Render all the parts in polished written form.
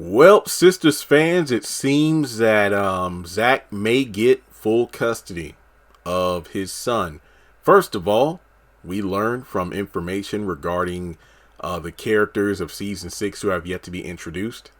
Well, Sistas fans, it seems that Zach may get full custody of his son. First of all, we learned from information regarding the characters of season 6 who have yet to be introduced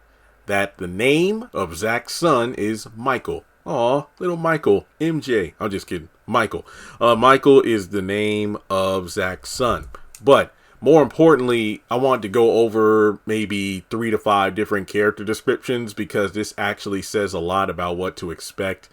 that the name of Zach's son is Michael. Aw, little Michael. MJ. I'm just kidding. Michael. Michael is the name of Zach's son. But more importantly, I wanted to go over maybe 3 to 5 different character descriptions because this actually says a lot about what to expect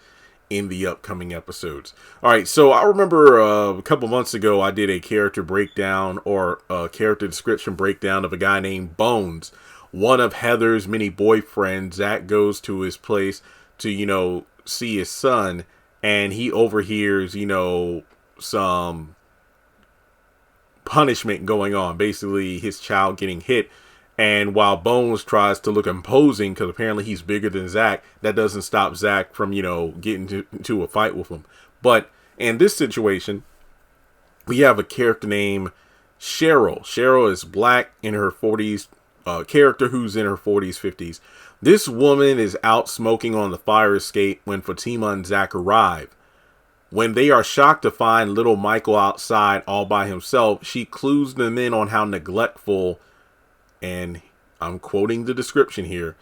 in the upcoming episodes. All right, so I remember a couple months ago I did a character breakdown or a character description breakdown of a guy named Bones, one of Heather's many boyfriends. Zach goes to his place to, see his son, and he overhears, some punishment going on, basically his child getting hit. And while Bones tries to look imposing because apparently he's bigger than Zach, that doesn't stop Zach from getting into a fight with him. But in this situation, we have a character named Cheryl. Cheryl is black, in her 40s, character who's in her 40s, 50s. This woman is out smoking on the fire escape when Fatima and Zach arrive. When they are shocked to find little Michael outside all by himself, she clues them in on how neglectful, and I'm quoting the description here,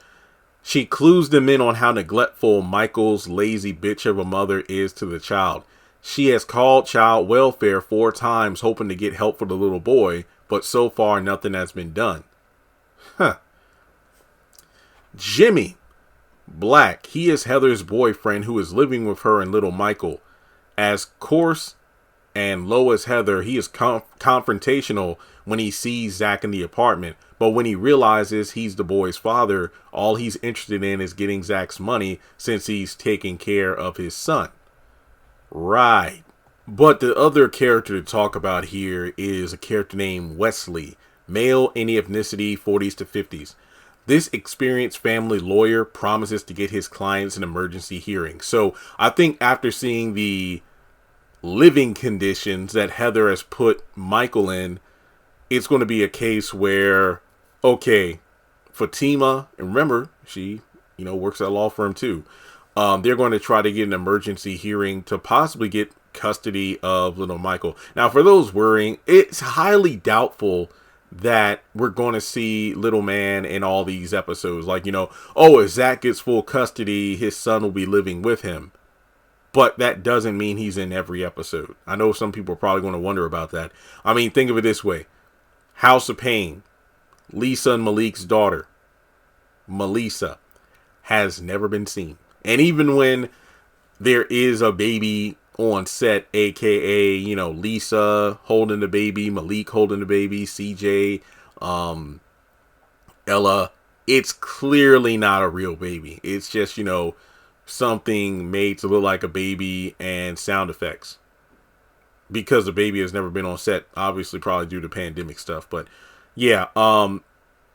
she clues them in on how neglectful Michael's lazy bitch of a mother is to the child. She has called child welfare 4 times hoping to get help for the little boy, but so far nothing has been done. Jimmy, black. He is Heather's boyfriend who is living with her and little Michael. As coarse and low as Heather, he is confrontational when he sees Zach in the apartment. But when he realizes he's the boy's father, all he's interested in is getting Zach's money since he's taking care of his son. Right. But the other character to talk about here is a character named Wesley, male, any ethnicity, 40s to 50s. This experienced family lawyer promises to get his clients an emergency hearing. So I think after seeing the living conditions that Heather has put Michael in, it's going to be a case where, okay, Fatima, and remember, she, works at a law firm too. They're going to try to get an emergency hearing to possibly get custody of little Michael. Now, for those worrying, it's highly doubtful that we're going to see little man in all these episodes. Like, if Zach gets full custody, his son will be living with him. But that doesn't mean he's in every episode. I know some people are probably going to wonder about that. I mean, think of it this way. House of Pain, Lisa and Malik's daughter, Melissa, has never been seen. And even when there is a baby on set, aka Lisa holding the baby, Malik holding the baby, CJ, Ella, it's clearly not a real baby. It's just something made to look like a baby and sound effects, because the baby has never been on set, obviously probably due to pandemic stuff. But yeah,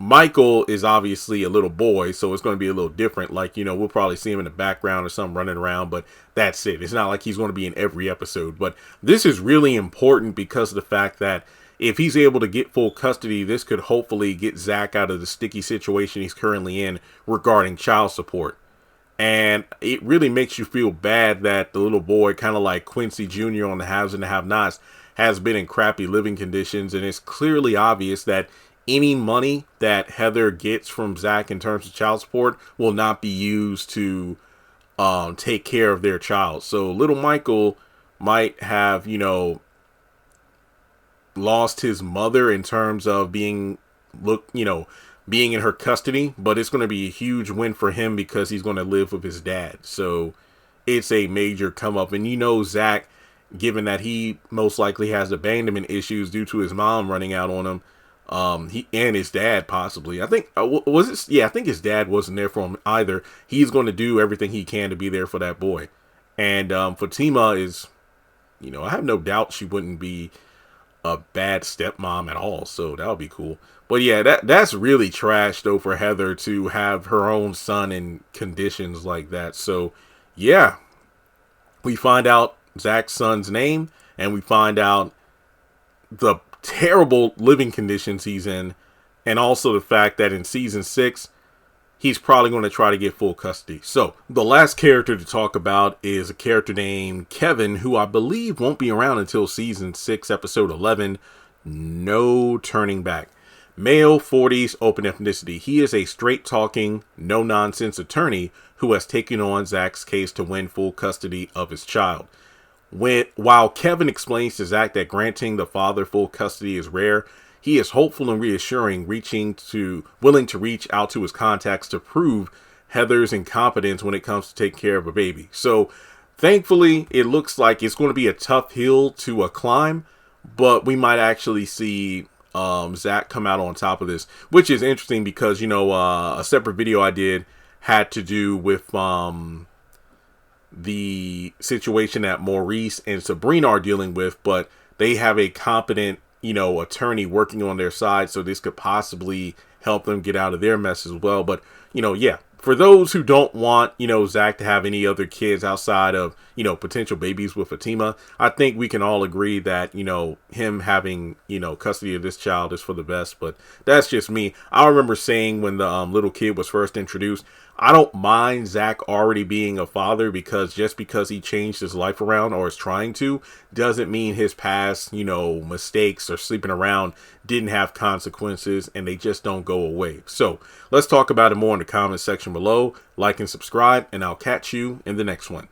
Michael is obviously a little boy, so it's going to be a little different. Like, we'll probably see him in the background or something running around, but that's it. It's not like he's going to be in every episode. But this is really important because of the fact that if he's able to get full custody, this could hopefully get Zach out of the sticky situation he's currently in regarding child support. And it really makes you feel bad that the little boy, kind of like Quincy Jr. on the Haves and the Have-Nots, has been in crappy living conditions. And it's clearly obvious that any money that Heather gets from Zach in terms of child support will not be used to take care of their child. So little Michael might have, lost his mother in terms of being in her custody, but it's going to be a huge win for him because he's going to live with his dad. So it's a major come up. And Zach, given that he most likely has abandonment issues due to his mom running out on him, he and his dad possibly. I think I think his dad wasn't there for him either. He's going to do everything he can to be there for that boy. And Fatima is, I have no doubt she wouldn't be a bad stepmom at all. So that would be cool. But yeah, that's really trash though for Heather to have her own son in conditions like that. So yeah, we find out Zach's son's name, and we find out the terrible living conditions he's in, and also the fact that in season 6, he's probably going to try to get full custody. So the last character to talk about is a character named Kevin, who I believe won't be around until season 6, episode 11. No turning back. Male, 40s, open ethnicity. He is a straight-talking, no-nonsense attorney who has taken on Zach's case to win full custody of his child. While Kevin explains to Zach that granting the father full custody is rare, he is hopeful and reassuring, willing to reach out to his contacts to prove Heather's incompetence when it comes to taking care of a baby. So, thankfully, it looks like it's going to be a tough hill to climb, but we might actually see Zach come out on top of this, which is interesting because, a separate video I did had to do with the situation that Maurice and Sabrina are dealing with, but they have a competent, attorney working on their side, so this could possibly help them get out of their mess as well. But, for those who don't want, Zach to have any other kids outside of, potential babies with Zatima, I think we can all agree that, him having, custody of this child is for the best. But that's just me. I remember saying when the little kid was first introduced, I don't mind Zach already being a father, because just because he changed his life around or is trying to doesn't mean his past, mistakes or sleeping around didn't have consequences, and they just don't go away. So let's talk about it more in the comment section below. Like and subscribe, and I'll catch you in the next one.